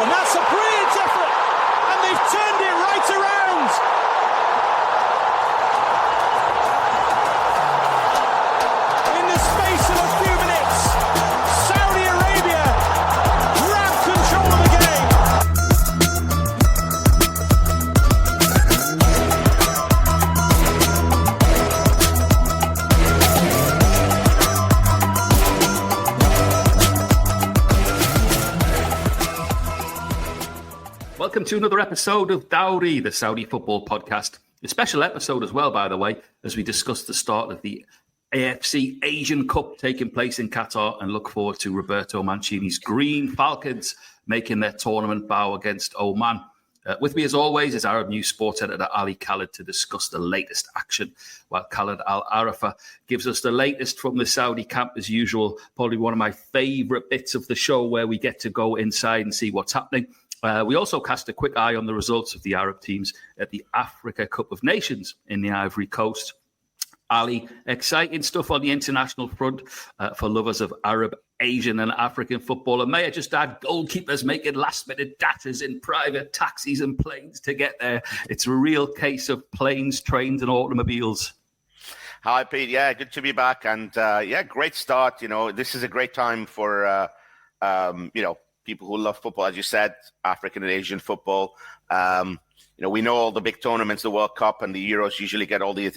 and that's a brilliant effort, and they've turned it right around. In the space of a few minutes, Saudi Arabia grab control of the game. Welcome to another episode of Dawri, the Saudi football podcast. A special episode as well, by the way, as we discuss the start of the AFC Asian Cup taking place in Qatar and look forward to Roberto Mancini's Green Falcons making their tournament bow against Oman. With me, as always, is Arab News sports editor Ali Khaled to discuss the latest action, while Khaled Alarafah gives us the latest from the Saudi camp as usual. Probably one of my favourite bits of the show where we get to go inside and see what's happening. We also cast a quick eye on the results of the Arab teams at the Africa Cup of Nations in the Ivory Coast. Ali, exciting stuff on the international front for lovers of Arab, Asian and African football. And may I just add, goalkeepers making last-minute datters in private taxis and planes to get there. It's a real case of planes, trains and automobiles. Hi, Pete. Yeah, good to be back. And great start. You know, this is a great time for, people who love football, as you said, African and Asian football. We know all the big tournaments, the World Cup and the Euros usually get all the,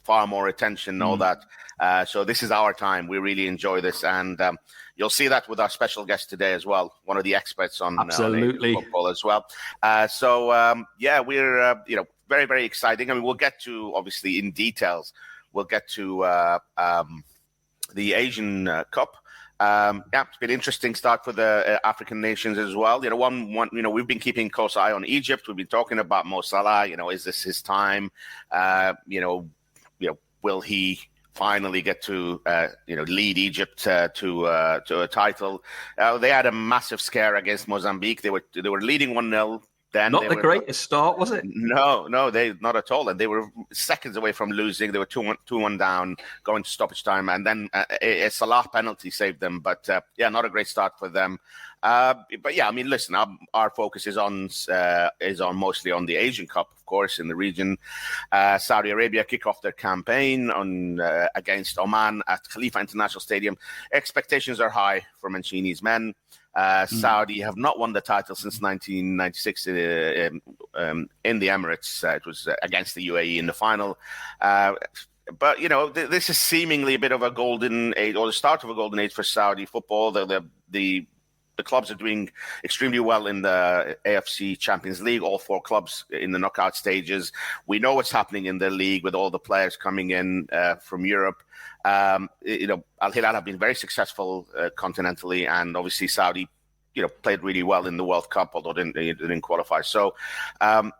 far more attention and all that. So this is our time. We really enjoy this. And you'll see that with our special guest today as well, one of the experts on football as well. We're, very, very exciting. I mean, we'll get to, obviously, in details, we'll get to the Asian Cup. It's been an interesting start for the African nations as well. We've been keeping close eye on Egypt. We've been talking about Mo Salah. Is this his time? Will he finally get to lead Egypt to a title? They had a massive scare against Mozambique. They were leading 1-0. Not the greatest start, was it? No, they not at all. And they were seconds away from losing. They were 2-1 down, going to stoppage time, and then a Salah penalty saved them. But not a great start for them. Listen, our focus is on mostly on the Asian Cup, of course, in the region. Saudi Arabia kick off their campaign against Oman at Khalifa International Stadium. Expectations are high for Mancini's men. Saudi have not won the title since 1996 in the Emirates. It was against the UAE in the final. This is seemingly a bit of a golden age, or the start of a golden age for Saudi football. The clubs are doing extremely well in the AFC Champions League, all four clubs in the knockout stages. We know what's happening in the league with all the players coming in from Europe. Al Hilal have been very successful continentally, and obviously Saudi, played really well in the World Cup, although they didn't qualify. So, a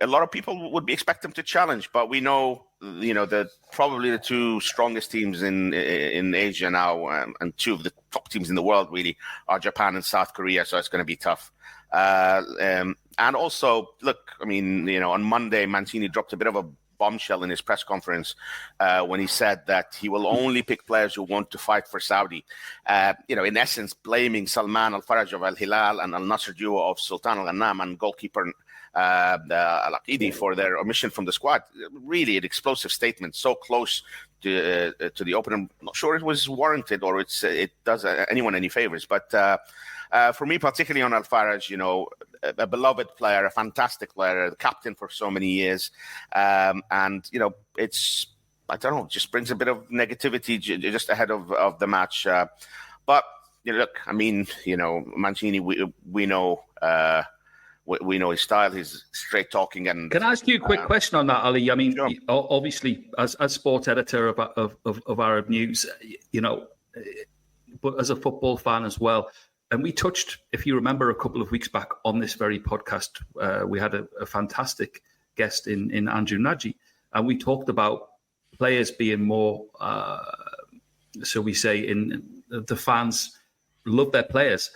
lot of people would expect them to challenge, but we know, probably the two strongest teams in Asia now, and two of the top teams in the world really are Japan and South Korea. So it's going to be tough. And also, look, on Monday, Mancini dropped a bit of a bombshell in his press conference when he said that he will only pick players who want to fight for Saudi. In essence, blaming Salman Al-Faraj of Al Hilal and Al Nasr duo of Sultan Al Ghannam and goalkeeper Al Aqidi for their omission from the squad. Really an explosive statement, so close to the opener. I'm not sure it was warranted or it does anyone any favors. But for me, particularly on Al-Faraj, a beloved player, a fantastic player, the captain for so many years. It's, I don't know, just brings a bit of negativity just ahead of the match. But Mancini, we know we know his style. He's straight talking. And can I ask you a quick question on that, Ali? Sure. Obviously, as sport editor of Arab News, but as a football fan as well. And we touched, if you remember, a couple of weeks back on this very podcast, we had a fantastic guest in Andrew Nagy, and we talked about players being more, so we say, in the fans love their players.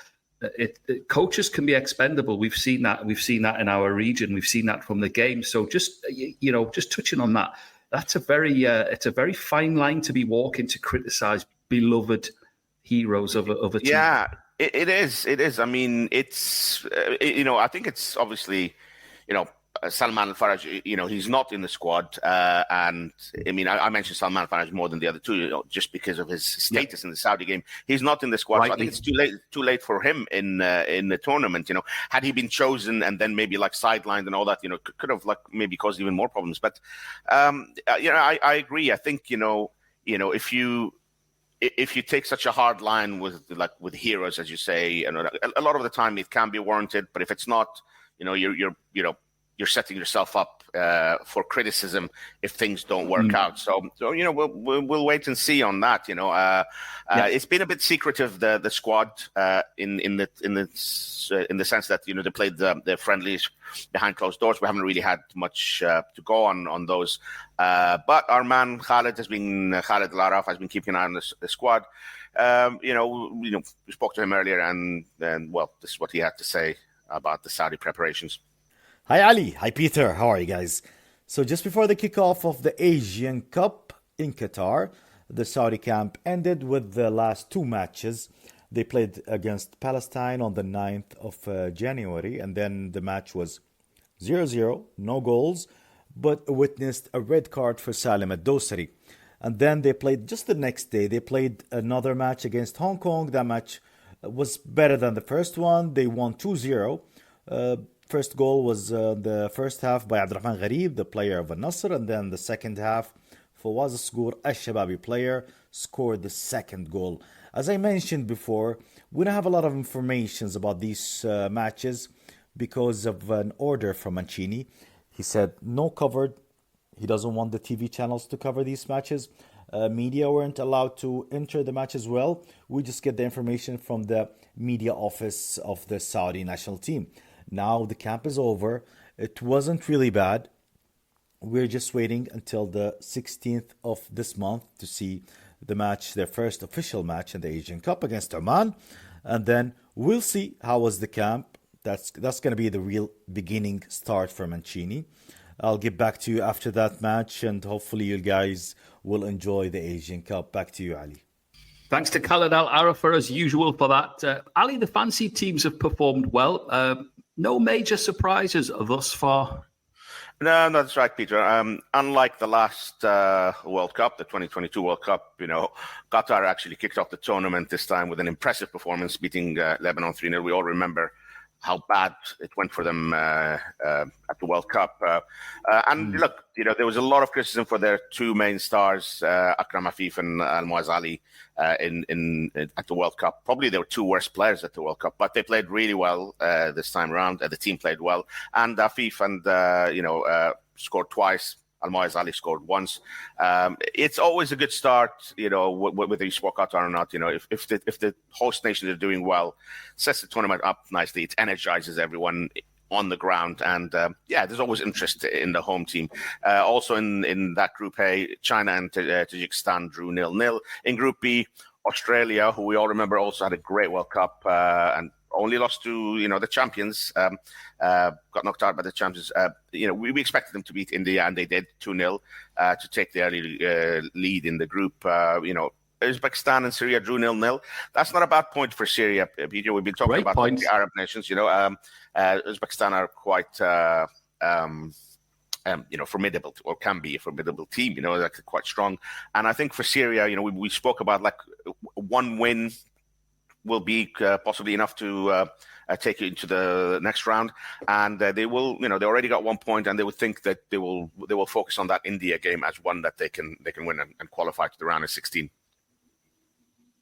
Coaches can be expendable. We've seen that. We've seen that in our region. We've seen that from the game. So just touching on that, that's it's a very fine line to be walking to criticise beloved heroes of a team. Yeah, It is. It is. I mean, it's I think it's obviously, Salman Al-Faraj. He's not in the squad, and I mean, I mentioned Salman Al-Faraj more than the other two, just because of his status in the Saudi game. He's not in the squad, so I think it's too late for him in the tournament. Had he been chosen and then maybe like sidelined and all that, could have like maybe caused even more problems. But I agree. I think if you take such a hard line with heroes, as you say, a lot of the time it can be warranted. But if it's not, you're setting yourself up for criticism if things don't work out. So we'll wait and see on that. It's been a bit secretive, the squad, in the sense that they played the friendlies behind closed doors. We haven't really had much to go on those. But our man Khaled Alarafah has been keeping an eye on the squad. We spoke to him earlier, and well, this is what he had to say about the Saudi preparations. Hi Ali, hi Peter, how are you guys? So just before the kickoff of the Asian Cup in Qatar, the Saudi camp ended with the last two matches. They played against Palestine on the 9th of January, and then the match was 0-0, no goals, but witnessed a red card for Salim Ad-Dosari. And then they played, just the next day, they played another match against Hong Kong. That match was better than the first one. They won 2-0. First goal was the first half by Abdurrahman Gharib, the player of Al-Nasr, and then the second half, Fawaz Asgour, Al-Shababi player, scored the second goal. As I mentioned before, we don't have a lot of information about these matches because of an order from Mancini. He said no covered. He doesn't want the TV channels to cover these matches. Media weren't allowed to enter the match as well. We just get the information from the media office of the Saudi national team. Now the camp is over. It wasn't really bad. We're just waiting until the 16th of this month to see the match, their first official match in the Asian Cup against Oman. And then we'll see how was the camp. That's going to be the real beginning start for Mancini. I'll get back to you after that match, and hopefully you guys will enjoy the Asian Cup. Back to you, Ali. Thanks to Khaled Alarafah as usual for that. Ali, the fancy teams have performed well. No major surprises thus far. No, that's right, Peter. Unlike the last World Cup, the 2022 World Cup, Qatar actually kicked off the tournament this time with an impressive performance, beating Lebanon 3-0. We all remember how bad it went for them at the World Cup. And look, there was a lot of criticism for their two main stars, Akram Afif and Almoaz Ali, at the World Cup. Probably they were two worst players at the World Cup, but they played really well this time around. The team played well, and Afif scored twice. Almoaz Ali scored once. It's always a good start, whether you support Qatar or not. If the host nations are doing well, sets the tournament up nicely. It energizes everyone on the ground, and there's always interest in the home team. Also in that Group A, China and Tajikistan drew 0-0. In Group B, Australia, who we all remember also had a great World Cup and only lost to the champions, got knocked out by the champions. We expected them to beat India, and they did 2-0 to take the early lead in the group. Uzbekistan and Syria drew 0-0. That's not a bad point for Syria, Peter. We've been talking about the Arab nations. Uzbekistan are quite formidable, or can be a formidable team. They're quite strong. And I think for Syria, we spoke about like one win will be possibly enough to take it into the next round, and they will. They already got 1 point, and they would think that they will focus on that India game as one that they can win and qualify to the round of 16.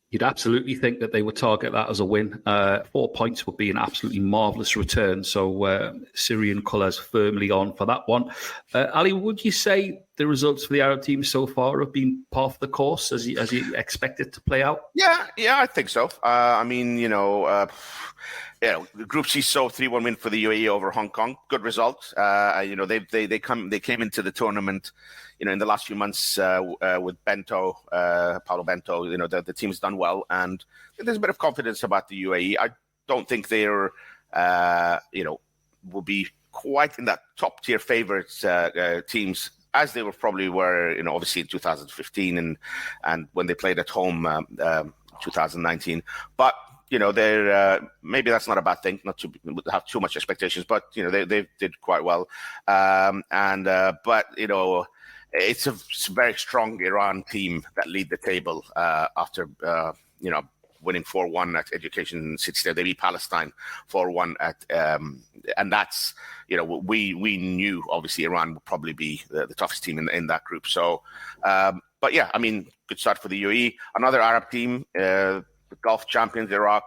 You'd absolutely think that they would target that as a win. 4 points would be an absolutely marvellous return. So Syrian colours firmly on for that one. Ali, would you say the results for the Arab teams so far have been par for the course as you expect it to play out? Yeah, I think so. Group C saw 3-1 win for the UAE over Hong Kong. Good result. They came into the tournament, in the last few months with Bento, Paulo Bento. The team's done well, and there's a bit of confidence about the UAE. I don't think they're, will be quite in that top tier favourites teams as they probably were, obviously in 2015 and when they played at home 2019. But they're maybe that's not a bad thing, not to have too much expectations, but they did quite well, but it's a very strong Iran team that lead the table after winning 4-1 at Education City Stadium. They beat Palestine 4-1 at, and that's we knew obviously Iran would probably be the toughest team in that group. So, but yeah, I mean, good start for the UAE. Another Arab team, the Gulf champions Iraq,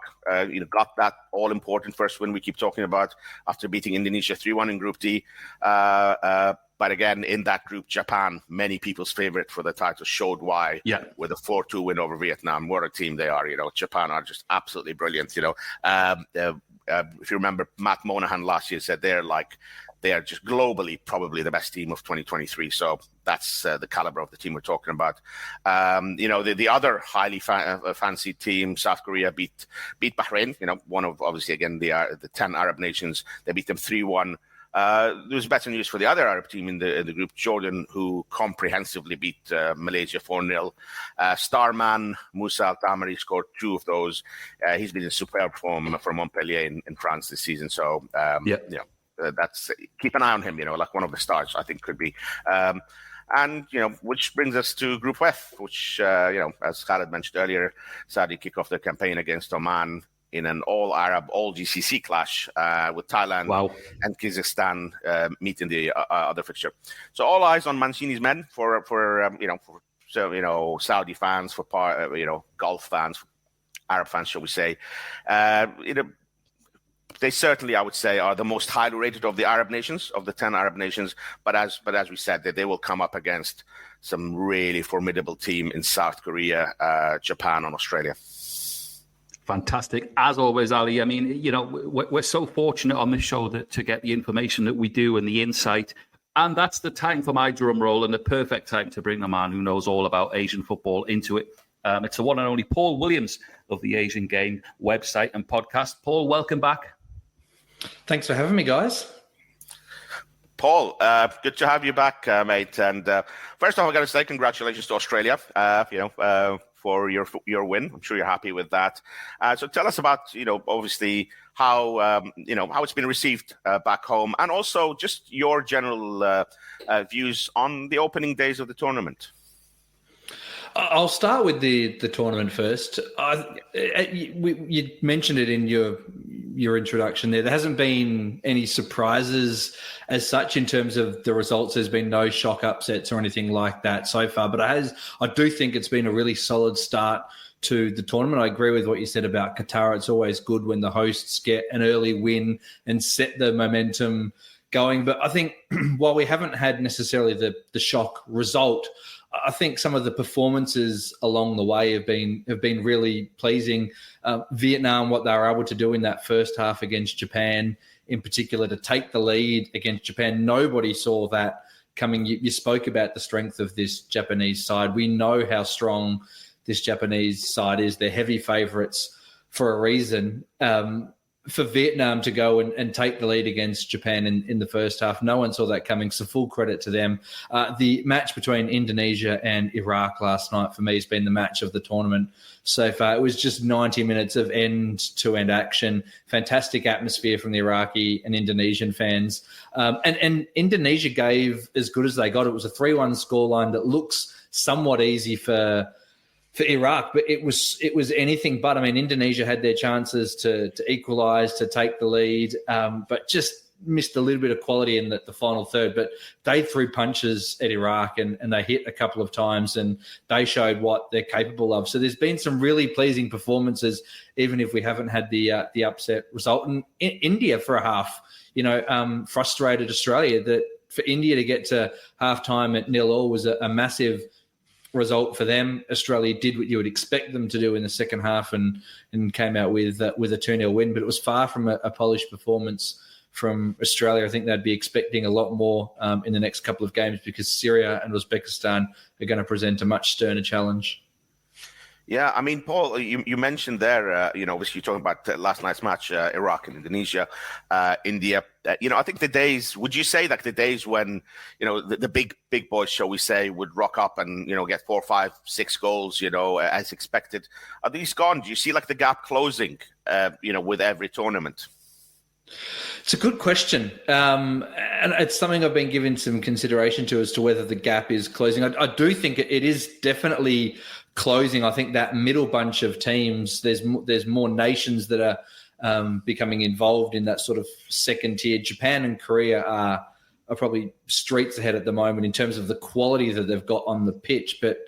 got that all important first win we keep talking about after beating Indonesia 3-1 in Group D. But again, in that group, Japan, many people's favorite for the title, showed why with a 4-2 win over Vietnam. What a team they are. Japan are just absolutely brilliant. If you remember, Matt Monahan last year said they are just globally probably the best team of 2023. So that's the caliber of the team we're talking about. The other highly fancied team, South Korea, beat Bahrain. One of obviously again the 10 Arab nations. They beat them 3-1. There was better news for the other Arab team in the group, Jordan, who comprehensively beat Malaysia 4-0. Starman Moussa Al-Tamari scored 2 of those. He's been in superb form for Montpellier in France this season. So, that's keep an eye on him. Like one of the stars, I think could be. And which brings us to Group F, which as Khaled mentioned earlier, Saudi kick off their campaign against Oman in an all-Arab, all-GCC clash with Thailand and Kazakhstan meeting the other fixture. So all eyes on Mancini's men for Saudi fans, for Gulf fans, Arab fans, shall we say. They certainly, I would say, are the most highly rated of the Arab nations, of the 10 Arab nations. But as we said, they will come up against some really formidable team in South Korea, Japan, and Australia. Fantastic. As always, Ali, I mean, we're so fortunate on this show to get the information that we do and the insight. And that's the time for my drum roll and the perfect time to bring the man who knows all about Asian football into it. It's the one and only Paul Williams of the Asian Game website and podcast. Paul, welcome back. Thanks for having me, guys. Paul, good to have you back, mate. And first off, I got to say congratulations to Australia. For your win. I'm sure you're happy with that. So tell us about, obviously how it's been received back home, and also just your general views on the opening days of the tournament. I'll start with the tournament first. You mentioned it in your introduction there. There hasn't been any surprises as such in terms of the results. There's been no shock upsets or anything like that so far. But I do think it's been a really solid start to the tournament. I agree with what you said about Qatar. It's always good when the hosts get an early win and set the momentum going. But I think while we haven't had necessarily the shock result, I think some of the performances along the way have been really pleasing. Vietnam, what they were able to do in that first half against Japan, in particular, to take the lead against Japan, nobody saw that coming. You spoke about the strength of this Japanese side. We know how strong this Japanese side is. They're heavy favourites for a reason. For Vietnam to go and take the lead against Japan in the first half, no one saw that coming, so full credit to them. The match between Indonesia and Iraq last night, for me, has been the match of the tournament so far. It was just 90 minutes of end-to-end action, fantastic atmosphere from the Iraqi and Indonesian fans. And Indonesia gave as good as they got. It was a 3-1 scoreline that looks somewhat easy for Iraq, but it was anything but. I mean, Indonesia had their chances to equalise, to take the lead, but just missed a little bit of quality in the final third. But they threw punches at Iraq and they hit a couple of times, and they showed what they're capable of. So there's been some really pleasing performances, even if we haven't had the upset result. And India for a half, frustrated Australia. That for India to get to half-time at 0-0 was a massive result for them. Australia did what you would expect them to do in the second half and came out with a 2-0 win, but it was far from a polished performance from Australia. I think they'd be expecting a lot more in the next couple of games, because Syria and Uzbekistan are going to present a much sterner challenge. Yeah, I mean, Paul, you mentioned there, obviously you're talking about last night's match, Iraq and Indonesia, India. I think the days, would you say like the days when, the big boys, shall we say, would rock up and, get 4, 5, 6 goals, as expected, are these gone? Do you see like the gap closing with every tournament? It's a good question. And it's something I've been giving some consideration to as to whether the gap is closing. I do think it is definitely closing. I think that middle bunch of teams, there's more nations that are becoming involved in that sort of second tier. Japan and Korea are probably streets ahead at the moment in terms of the quality that they've got on the pitch. But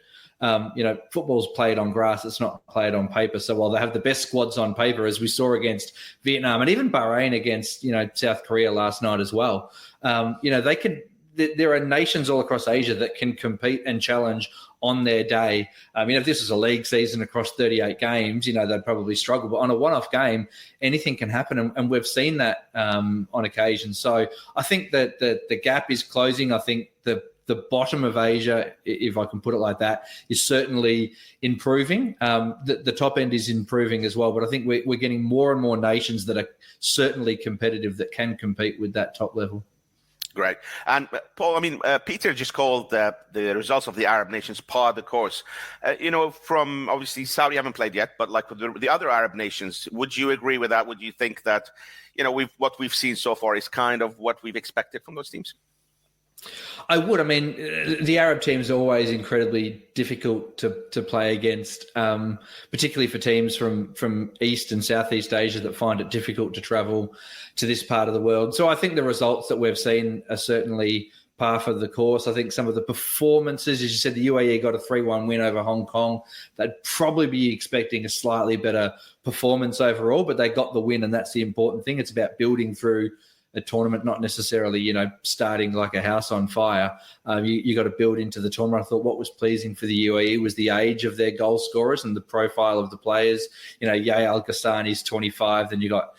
football's played on grass. It's not played on paper. So while they have the best squads on paper, as we saw against Vietnam and even Bahrain against, South Korea last night as well, there are nations all across Asia that can compete and challenge on their day. If this was a league season across 38 games, they'd probably struggle. But on a one-off game, anything can happen. And we've seen that on occasion. So I think that the gap is closing. I think the bottom of Asia, if I can put it like that, is certainly improving. The top end is improving as well. But I think we're getting more and more nations that are certainly competitive that can compete with that top level. Great. And Paul, Peter just called the results of the Arab nations par the course. From obviously Saudi haven't played yet, but like with the other Arab nations, would you agree with that? Would you think that, what we've seen so far is kind of what we've expected from those teams? I would. The Arab teams are always incredibly difficult to play against, particularly for teams from East and Southeast Asia that find it difficult to travel to this part of the world. So I think the results that we've seen are certainly par for the course. I think some of the performances, as you said, the UAE got a 3-1 win over Hong Kong. They'd probably be expecting a slightly better performance overall, but they got the win, and that's the important thing. It's about building through a tournament, not necessarily, starting like a house on fire. You got to build into the tournament. I thought what was pleasing for the UAE was the age of their goal scorers and the profile of the players. Yahya Al-Ghassani's 25, then you got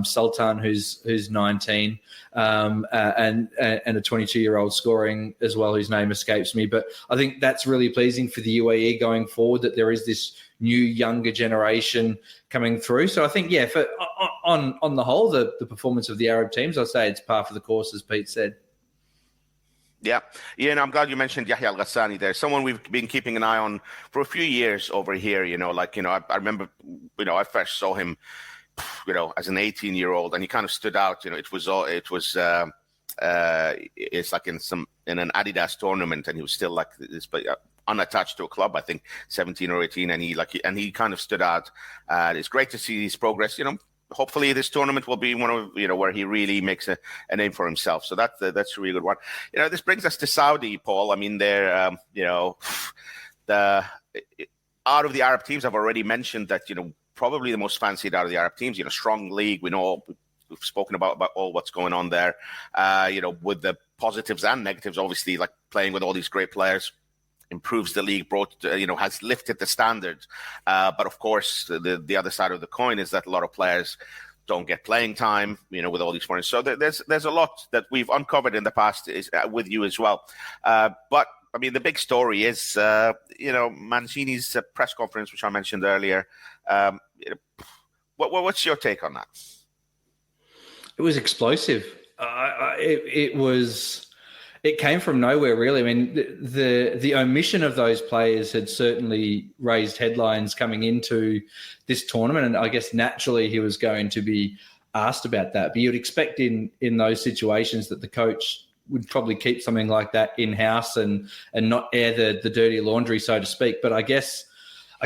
Sultan who's 19, and a 22-year-old scoring as well, whose name escapes me. But I think that's really pleasing for the UAE going forward, that there is this new younger generation coming through. So I think, on the whole, the performance of the Arab teams, I'd say it's par for the course, as Pete said. Yeah, and I'm glad you mentioned Yahya Al-Ghassani there. Someone we've been keeping an eye on for a few years over here. I remember, I first saw him, as an 18-year-old, and he kind of stood out. It's like in an Adidas tournament, and he was still like this, but unattached to a club, I think 17 or 18, and he kind of stood out. It's great to see his progress. Hopefully this tournament will be one of where he really makes a name for himself. So that's a really good one. This brings us to Saudi, Paul. They're out of the Arab teams, I've already mentioned that probably the most fancied out of the Arab teams. Strong league. We know we've spoken about all what's going on there. With the positives and negatives, obviously, like playing with all these great players improves the league, has lifted the standard. But of course, the other side of the coin is that a lot of players don't get playing time, with all these foreigners. So there's a lot that we've uncovered in the past with you as well. But the big story is, Mancini's press conference, which I mentioned earlier. What's your take on that? It was explosive. It came from nowhere, really. The omission of those players had certainly raised headlines coming into this tournament, and I guess naturally he was going to be asked about that. But you'd expect in those situations that the coach would probably keep something like that in-house and not air the dirty laundry, so to speak. But I guess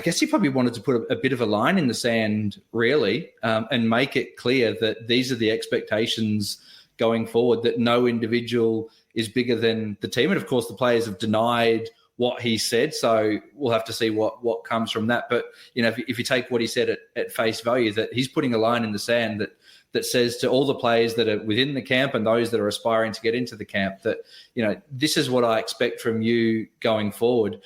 he probably wanted to put a bit of a line in the sand, really, and make it clear that these are the expectations going forward, that no individual is bigger than the team. And of course, the players have denied what he said, so we'll have to see what comes from that. But if you take what he said at face value, that he's putting a line in the sand that says to all the players that are within the camp and those that are aspiring to get into the camp that this is what I expect from you going forward.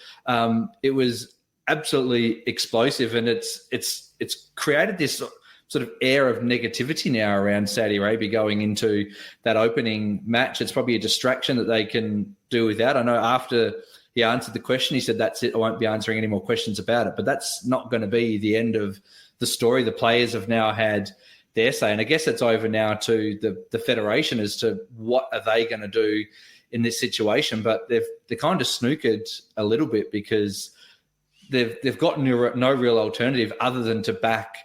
It was absolutely explosive, and it's created this sort of air of negativity now around Saudi Arabia going into that opening match. It's probably a distraction that they can do without. I know after he answered the question, he said, "That's it. I won't be answering any more questions about it." But that's not going to be the end of the story. The players have now had their say, and I guess it's over now to the federation as to what are they going to do in this situation. But they're kind of snookered a little bit because they've got no real alternative other than to back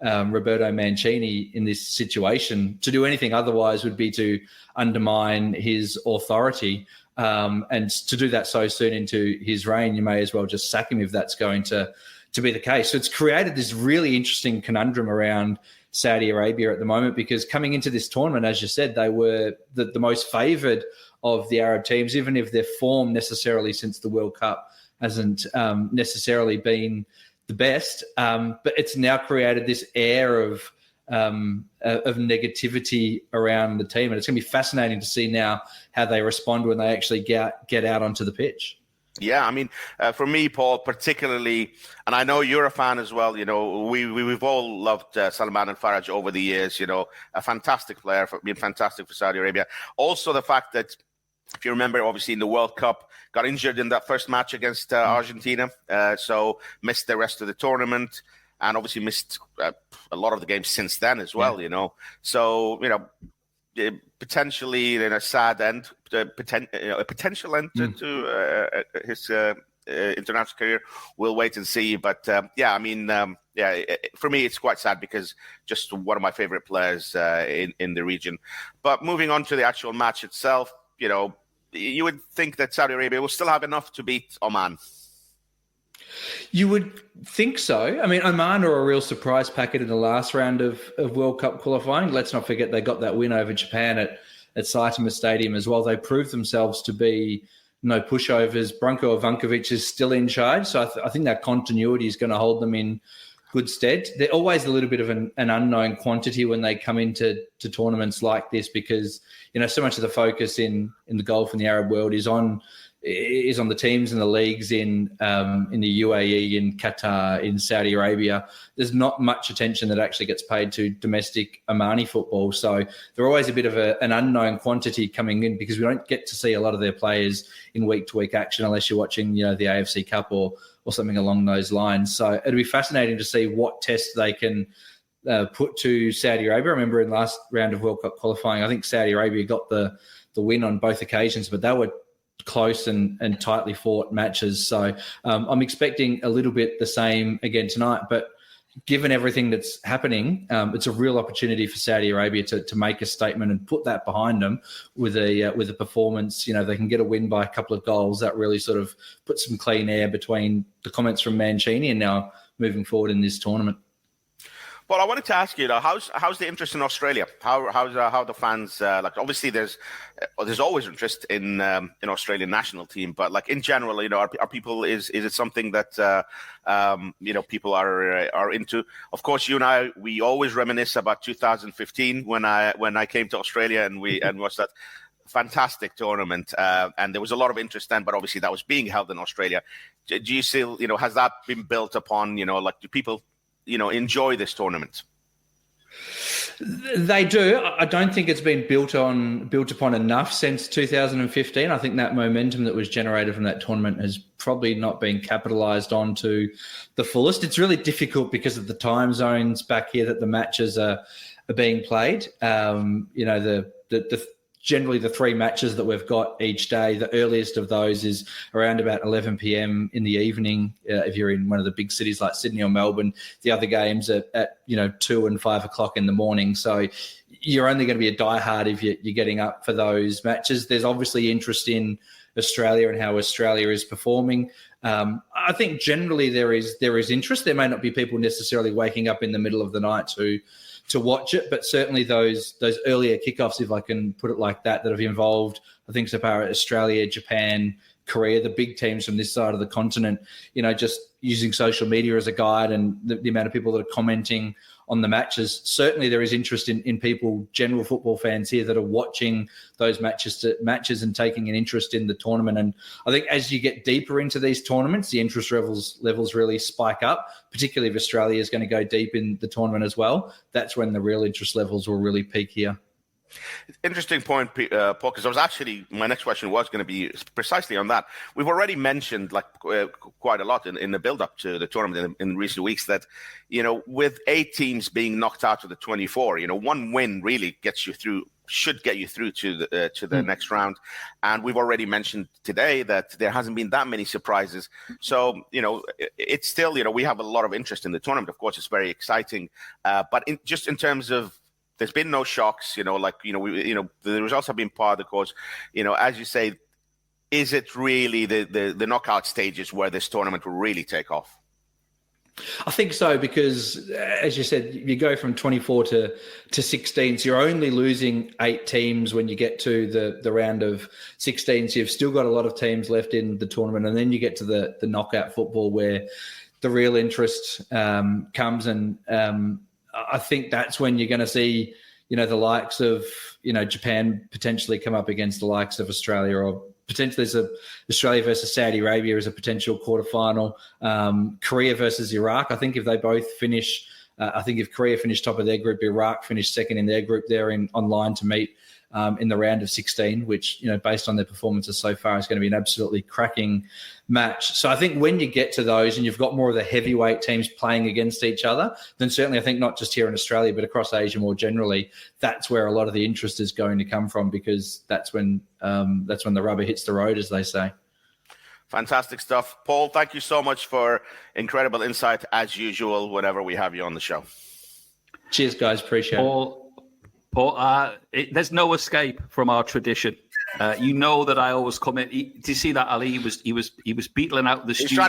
Roberto Mancini in this situation. To do anything otherwise would be to undermine his authority. And to do that so soon into his reign, you may as well just sack him if that's going to be the case. So it's created this really interesting conundrum around Saudi Arabia at the moment, because coming into this tournament, as you said, they were the most favoured of the Arab teams, even if their form necessarily since the World Cup hasn't necessarily been the best. But it's now created this air of negativity around the team. And it's going to be fascinating to see now how they respond when they actually get out onto the pitch. Yeah, I mean, for me, Paul, particularly, and I know you're a fan as well, we've all loved Salman Al Faraj over the years, a fantastic player, being fantastic for Saudi Arabia. Also, the fact that, if you remember, obviously in the World Cup, got injured in that first match against Argentina, so missed the rest of the tournament, and obviously missed a lot of the games since then as well, So, potentially in a sad end, a potential end to his international career. We'll wait and see. But for me, it's quite sad because just one of my favorite players in the region. But moving on to the actual match itself, you would think that Saudi Arabia will still have enough to beat Oman. You would think so. I mean, Oman are a real surprise packet in the last round of World Cup qualifying. Let's not forget they got that win over Japan at Saitama Stadium as well. They proved themselves to be no pushovers. Branko Ivankovic is still in charge, so I think that continuity is going to hold them in good stead. They're always a little bit of an unknown quantity when they come into tournaments like this, because so much of the focus in the Gulf and the Arab world is on the teams and the leagues in the UAE, in Qatar, in Saudi Arabia. There's not much attention that actually gets paid to domestic Omani football. So they're always a bit of an unknown quantity coming in, because we don't get to see a lot of their players in week-to-week action unless you're watching, the AFC Cup or something along those lines. So it'll be fascinating to see what test they can put to Saudi Arabia. I remember in the last round of World Cup qualifying, I think Saudi Arabia got the win on both occasions, but they were close and tightly fought matches. So I'm expecting a little bit the same again tonight. But given everything that's happening, it's a real opportunity for Saudi Arabia to make a statement and put that behind them with a performance. They can get a win by a couple of goals. That really sort of puts some clean air between the comments from Mancini and now moving forward in this tournament. Well, I wanted to ask you, how's the interest in Australia? How the fans obviously there's always interest in Australian national team, but in general, are people is it something that people are into? Of course, you and I, we always reminisce about 2015 when I came to Australia and watched that fantastic tournament, and there was a lot of interest then, but obviously that was being held in Australia. Do you still, has that been built upon? Do people enjoy this tournament? They do. I don't think it's been built upon enough since 2015. I think that momentum that was generated from that tournament has probably not been capitalised on to the fullest. It's really difficult because of the time zones back here that the matches are being played. Generally the three matches that we've got each day, the earliest of those is around about 11 p.m. in the evening. If you're in one of the big cities like Sydney or Melbourne, the other games at 2 and 5 o'clock in the morning. So you're only going to be a diehard if you're getting up for those matches. There's obviously interest in Australia and how Australia is performing. I think generally there is interest. There may not be people necessarily waking up in the middle of the night to watch it, but certainly those earlier kickoffs, if I can put it like that have involved, I think so far Australia, Japan, Korea, the big teams from this side of the continent, just using social media as a guide and the amount of people that are commenting on the matches. Certainly there is interest in people, general football fans here, that are watching those matches and taking an interest in the tournament. And I think as you get deeper into these tournaments, the interest levels really spike up, particularly if Australia is going to go deep in the tournament as well. That's when the real interest levels will really peak here. Interesting point, Paul, because my next question was going to be precisely on that. We've already mentioned quite a lot in the build-up to the tournament in recent weeks that, with 8 teams being knocked out of the 24, one win really should get you through to the next round. And we've already mentioned today that there hasn't been that many surprises. So, it's still, we have a lot of interest in the tournament. Of course, it's very exciting. But in terms of, there's been no shocks, the results have been part of the course. As you say, is it really the knockout stages where this tournament will really take off? I think so, because as you said, you go from 24 to 16, so you're only losing 8 teams when you get to the round of 16. So you've still got a lot of teams left in the tournament, and then you get to the knockout football where the real interest comes, and I think that's when you're going to see, the likes of, Japan potentially come up against the likes of Australia, or potentially there's Australia versus Saudi Arabia as a potential quarterfinal. Korea versus Iraq. I think if they both finish, if Korea finished top of their group, Iraq finished second in their group, they're online to meet in the round of 16, which, based on their performances so far, is going to be an absolutely cracking match. So I think when you get to those and you've got more of the heavyweight teams playing against each other, then certainly I think not just here in Australia, but across Asia more generally, that's where a lot of the interest is going to come from, because that's when the rubber hits the road, as they say. Fantastic stuff. Paul, thank you so much for incredible insight, as usual, whenever we have you on the show. Cheers, guys. Appreciate it. Paul, there's no escape from our tradition. That I always come in. Do you see that, Ali? He was beetling out the studio.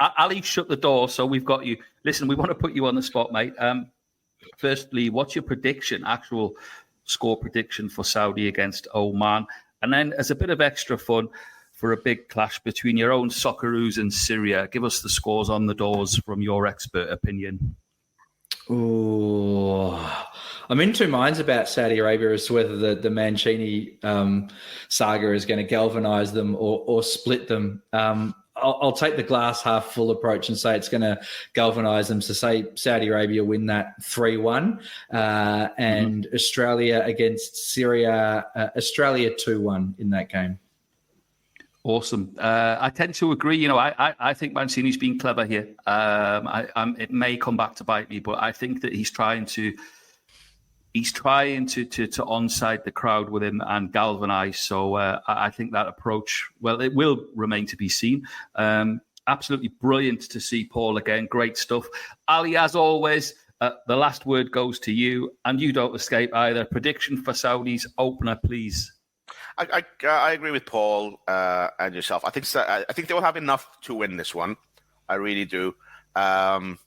Ali shut the door, so we've got you. Listen, we want to put you on the spot, mate. Firstly, what's your prediction? Actual score prediction for Saudi against Oman, and then as a bit of extra fun for a big clash between your own Socceroos and Syria, give us the scores on the doors from your expert opinion. Oh, I'm in two minds about Saudi Arabia as to whether the Mancini saga is going to galvanise them or split them. I'll take the glass half full approach and say it's going to galvanise them. So say Saudi Arabia win that 3-1 and Australia against Syria, Australia 2-1 in that game. Awesome. I tend to agree. I think Mancini's been clever here. It may come back to bite me, but I think that he's trying to onside the crowd with him and galvanise. So I think that approach, well, it will remain to be seen. Absolutely brilliant to see Paul again. Great stuff. Ali, as always, the last word goes to you, and you don't escape either. Prediction for Saudi's opener, please. I agree with Paul and yourself. I think they will have enough to win this one. I really do. And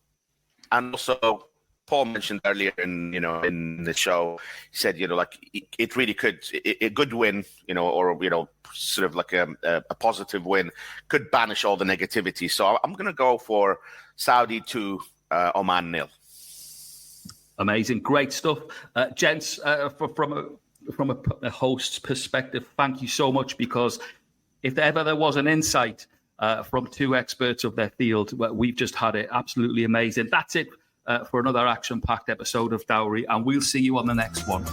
also, Paul mentioned earlier in the show, he said, it really could, a good win, or, sort of like a positive win could banish all the negativity. So I'm going to go for Saudi 2, Oman 0. Amazing. Great stuff. Gents, from a host's perspective, thank you so much, because if ever there was an insight from two experts of their field, we've just had it. Absolutely amazing. That's it for another action-packed episode of Dawri, and we'll see you on the next one.